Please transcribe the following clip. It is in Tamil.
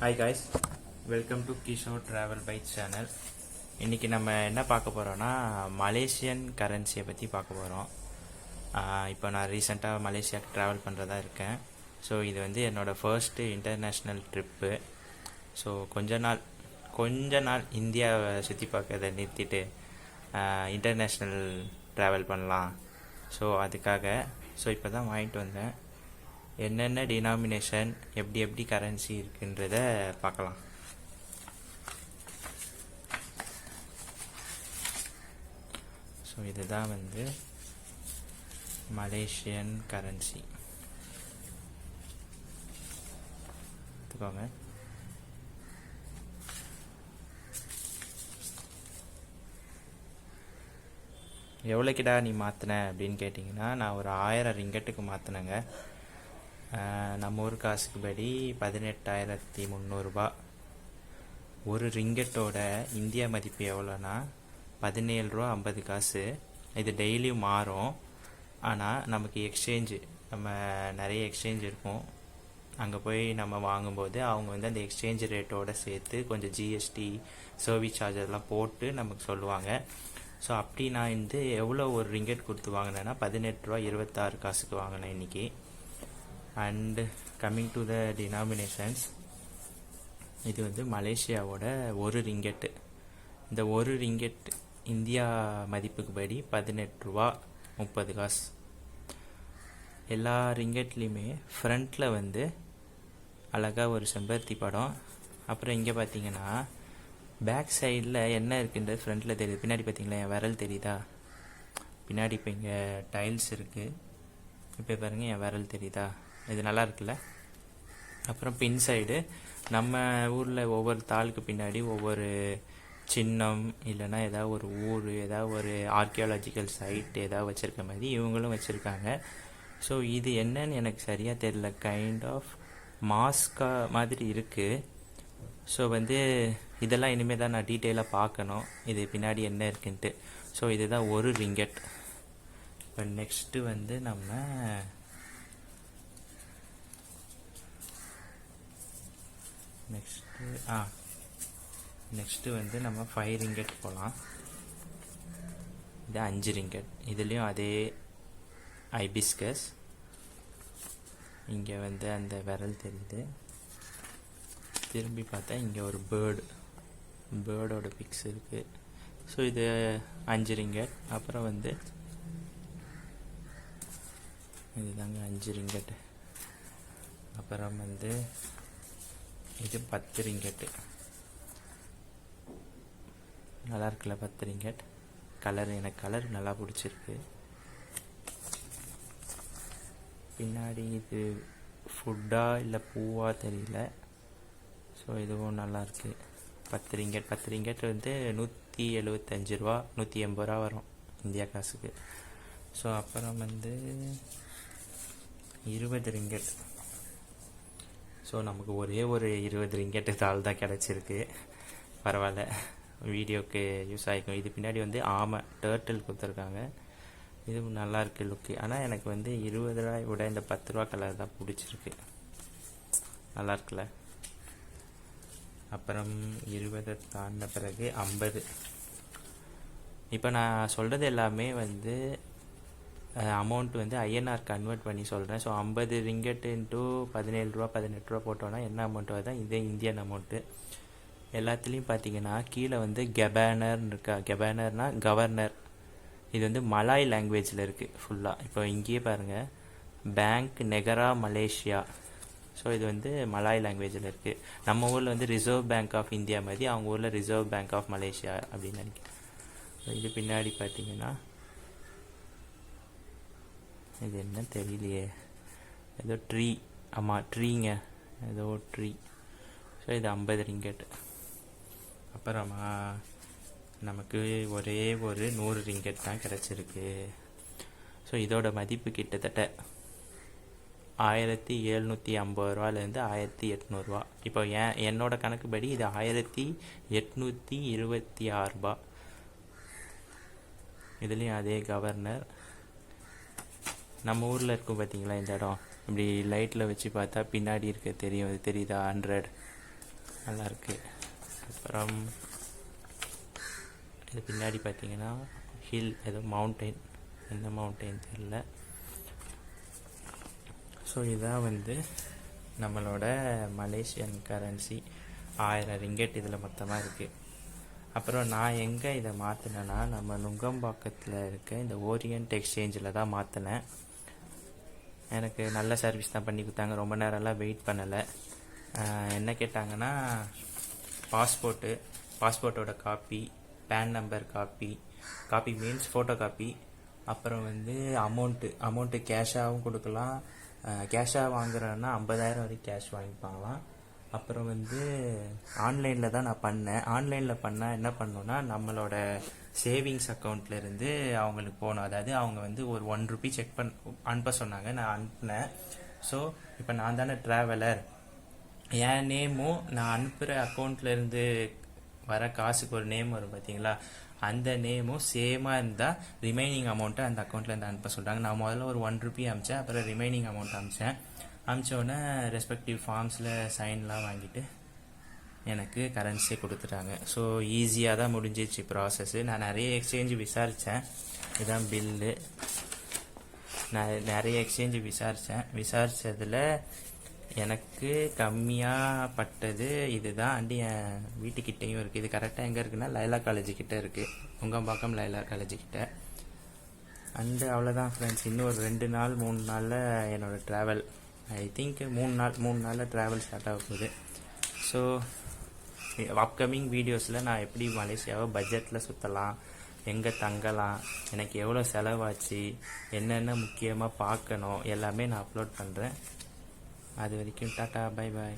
Hi guys, welcome to Kishore travel bike channel. இன்றைக்கி நம்ம என்ன பார்க்க போகிறோன்னா மலேசியன் கரன்சியை பற்றி பார்க்க போகிறோம். இப்போ நான் ரீசெண்டாக மலேசியாவுக்கு ட்ராவல் பண்ணுறதா இருக்கேன். ஸோ இது வந்து என்னோடய ஃபர்ஸ்ட்டு இன்டர்நேஷ்னல் ட்ரிப்பு. ஸோ கொஞ்ச நாள் இந்தியாவை சுற்றி பார்க்கறத நிறுத்திட்டு இன்டர்நேஷ்னல் ட்ராவல் பண்ணலாம். ஸோ அதுக்காக இப்போ தான் வாங்கிட்டு வந்தேன். என்னென்ன டினாமினேஷன், எப்படி கரன்சி இருக்குன்றத பார்க்கலாம். ஸோ இதுதான் வந்து மலேசியன் கரன்சி. எடுத்துக்கோங்க. எவ்வளோக்கிடா நீ மாற்றின அப்படின்னு கேட்டிங்கன்னா, நான் ஒரு 1000 ரிங்கெட்டுக்கு மாற்றினேங்க. நம்ம ஊர் காசுக்கு படி 18,300 ரூபா. ஒரு ரிங்கெட்டோட இந்திய மதிப்பு எவ்வளோன்னா 17 ரூபா 50 காசு. இது டெய்லியும் மாறும். ஆனால் நமக்கு எக்ஸ்சேஞ்சு, நம்ம நிறைய எக்ஸ்சேஞ்ச் இருக்கும். அங்கே போய் நம்ம வாங்கும்போது அவங்க வந்து அந்த எக்ஸ்சேஞ்ச் ரேட்டோடு சேர்த்து கொஞ்சம் ஜிஎஸ்டி, சர்வீஸ் சார்ஜர்லாம் போட்டு நமக்கு சொல்லுவாங்க. ஸோ அப்படி நான் வந்து எவ்வளோ ஒரு ரிங்கெட் கொடுத்து வாங்கினேன்னா 18 ரூபா 26 காசுக்கு வாங்கினேன் இன்றைக்கி. And coming to the denominations, இது வந்து மலேசியாவோட ஒரு ரிங்கெட்டு. இந்த ஒரு ரிங்கெட் இந்தியா மதிப்புக்கு படி 18 ரூபா 30 காசு. எல்லா ரிங்கெட்லேயுமே ஃப்ரண்ட்டில் வந்து அழகாக ஒரு செம்பருத்தி படம். அப்புறம் இங்கே பார்த்தீங்கன்னா பேக் சைடில் என்ன இருக்குன்றது ஃப்ரண்ட்டில் தெரியுது. பின்னாடி பார்த்தீங்களா என் விரல் தெரியுதா? பின்னாடி இப்போ இங்கே டைல்ஸ் இருக்குது. இப்போ பாருங்கள், என் விரல் தெரியுதா? இது நல்லா இருக்குல்ல? அப்புறம் பின் சைடு நம்ம ஊரில் ஒவ்வொரு தாளுக்கு பின்னாடி ஒவ்வொரு சின்னம், இல்லைன்னா ஏதாவது ஒரு ஊர், ஏதாவது ஒரு ஆர்கியாலஜிக்கல் சைட் ஏதாவது வச்சுருக்க மாதிரி இவங்களும் வச்சுருக்காங்க. ஸோ இது என்னன்னு எனக்கு சரியாக தெரியல. கைண்ட் ஆஃப் மாஸ்கா மாதிரி இருக்குது. ஸோ வந்து இதெல்லாம் இனிமேல் தான் நான் டீட்டெயிலாக பார்க்கணும், இது பின்னாடி என்ன இருக்குன்ட்டு. ஸோ இதுதான் ஒரு ரிங்கெட். இப்போ நெக்ஸ்ட்டு வந்து நம்ம நெக்ஸ்ட்டு வந்து நம்ம 5 ரிங்கெட் போகலாம். இது 5 ரிங்கெட். இதுலேயும் அதே ஐபிஸ்கஸ். இங்கே வந்து அந்த விரல் தெரியுது. திரும்பி பார்த்தா இங்கே ஒரு பேர்டோட பிக்ஸ் இருக்குது. ஸோ இது 5 ரிங்கெட். அப்புறம் வந்து இதுதாங்க 5 ரிங்கெட். அப்புறம் வந்து இது 10 ரிங்கெட்டு. நல்லா இருக்குல்ல 10 ரிங்கெட்? எனக்கு கலர் நல்லா பிடிச்சிருக்கு. பின்னாடி இது ஃபுட்டா இல்லை பூவா தெரியல. ஸோ இதுவும் நல்லாயிருக்கு. 10 ரிங்கெட் வந்து 175 ரூபா 180 ரூபா வரும் இந்தியா காசுக்கு. ஸோ அப்புறம் வந்து 20 ரிங்கெட். ஸோ நமக்கு ஒரே ஒரு 20 ரிங்கெட்டு தாள் தான் கிடச்சிருக்கு. பரவாயில்ல, வீடியோக்கு யூஸ் ஆகிக்கும். இது பின்னாடி வந்து டர்ட்டில் கொடுத்துருக்காங்க. இது நல்லாயிருக்கு லுக்கு. ஆனால் எனக்கு வந்து 20 ரூபாய் விட இந்த 10 ரூபா கலர் தான் பிடிச்சிருக்கு. நல்லா இருக்குல்ல? அப்புறம் 20 தாண்டின பிறகு 50. இப்போ நான் சொல்கிறது எல்லாமே வந்து அமௌண்ட் வந்து ஐஎன்ஆர் கன்வெர்ட் பண்ணி சொல்கிறேன். ஸோ 50 ரிங்கெட் இன்ட்டு 17 ரூபா 18 ரூபா போட்டோன்னா என்ன அமௌண்ட் வருதா? இதே இந்தியன் அமௌண்ட்டு. எல்லாத்துலேயும் பார்த்தீங்கன்னா கீழே வந்து கெபேனர்னு இருக்கா. கெபேனர்னா கவர்னர். இது வந்து மலாய் லாங்குவேஜில் இருக்குது ஃபுல்லாக. இப்போ இங்கேயே பாருங்கள், பேங்க் நெகரா மலேசியா. ஸோ இது வந்து மலாய் லாங்குவேஜில் இருக்குது. நம்ம ஊரில் வந்து ரிசர்வ் பேங்க் ஆஃப் இந்தியா மாதிரி, அவங்க ஊரில் ரிசர்வ் பேங்க் ஆஃப் மலேசியா அப்படின்னு நினைக்கிறேன். இது பின்னாடி பார்த்தீங்கன்னா இது என்ன தெரியலையே, ஏதோ ட்ரீ. ஆமாம், ட்ரீங்க, ஏதோ ட்ரீ. ஸோ இது 50 ரிங்கெட். அப்புறமா நமக்கு ஒரே ஒரு 100 ரிங்கெட் தான் கிடச்சிருக்கு. ஸோ இதோட மதிப்பு கிட்டத்தட்ட 1750 ரூபாலேருந்து 1800 ரூபா. இப்போ என்னோட கணக்குப்படி இது 1826 ரூபா. இதுலேயும் அதே கவர்னர். நம்ம ஊரில் இருக்கும் பார்த்தீங்களா இந்த இடம், இப்படி லைட்டில் வச்சு பார்த்தா பின்னாடி இருக்க தெரியும். இது தெரியுதா? 100 நல்லாயிருக்கு. அப்புறம் இது பின்னாடி பார்த்தீங்கன்னா ஹில், ஏதோ மவுண்டெயின், எந்த மவுண்டெயின் தெரியல. ஸோ இதான் வந்து நம்மளோட மலேசியன் கரன்சி 1000 ரிங்கெட் இதில் மொத்தமாக இருக்குது. அப்புறம் நான் எங்கே இதை மாற்றினேன்னா, நம்ம நுங்கம்பாக்கத்தில் இருக்க இந்த ஓரியன்ட் எக்ஸ்சேஞ்சில் தான் மாற்றினேன். எனக்கு நல்ல சர்வீஸ் தான் பண்ணி கொடுத்தாங்க, ரொம்ப நேரம்லாம் வெயிட் பண்ணலை. என்ன கேட்டாங்கன்னா, பாஸ்போர்ட்டோட copy, PAN number copy means photo copy, அப்புறம் வந்து அமௌண்ட்டு கேஷாகவும் கொடுக்கலாம். கேஷாக வாங்குறேன்னா 50,000 வரைக்கும் கேஷ் வாங்கிப்பாங்களாம். அப்புறம் வந்து ஆன்லைனில் தான் நான் பண்ணேன். ஆன்லைனில் பண்ணால் என்ன பண்ணோன்னா, நம்மளோட சேவிங்ஸ் அக்கௌண்ட்லேருந்து அவங்களுக்கு போகணும். அதாவது அவங்க வந்து ஒரு ₹1 செக் அனுப்ப சொன்னாங்க, நான் அனுப்பினேன். ஸோ இப்போ நான் தானே ட்ராவலர், என் நேமும் நான் அனுப்புகிற அக்கௌண்ட்லேருந்து வர காசுக்கு ஒரு நேம் வரும் பார்த்தீங்களா, அந்த நேமும் சேமாக இருந்தால் ரிமைனிங் அமௌண்ட்டை அந்த அக்கௌண்ட்லேருந்து அனுப்ப சொல்கிறாங்க. நான் முதல்ல ஒரு ₹1 அனுப்பிச்சேன், அப்புறம் ரிமைனிங் அமௌண்ட் அனுப்பிச்சோன்னே ரெஸ்பெக்டிவ் ஃபார்ம்ஸில் சைன்லாம் வாங்கிட்டு எனக்கு கரன்சியை கொடுத்துட்டாங்க. ஸோ ஈஸியாக தான் முடிஞ்சிச்சு ப்ராசஸ்ஸு. நான் நிறைய எக்ஸ்சேஞ்சு விசாரித்தேன். இதுதான் பில்லு. நான் நிறைய எக்ஸ்சேஞ்சு விசாரித்ததில் எனக்கு கம்மியாக பட்டது இதுதான். அண்டு என் வீட்டுக்கிட்டேயும் இருக்குது. இது கரெக்டாக எங்கே இருக்குன்னா, லைலா காலேஜ் கிட்டே இருக்குது, நுங்கம்பாக்கம் லைலா காலேஜ் கிட்ட. அண்டு அவ்வளோதான் ஃப்ரெண்ட்ஸ். இன்னும் ஒரு 2 நாள் 3 நாளில் என்னோடய ட்ராவல், ஐ திங்க் 3 நாளில் ட்ராவல் ஸ்டார்ட் ஆக போகுது. ஸோ அப்கமிங் வீடியோஸில் நான் எப்படி மலேசியாவை பட்ஜெட்டில் சுற்றலாம், எங்கே தங்கலாம், எனக்கு எவ்வளோ செலவாச்சு, என்னென்ன முக்கியமாக பார்க்கணும், எல்லாமே நான் அப்லோட் பண்ணுறேன். அது வரைக்கும் டாட்டா, பை பாய்.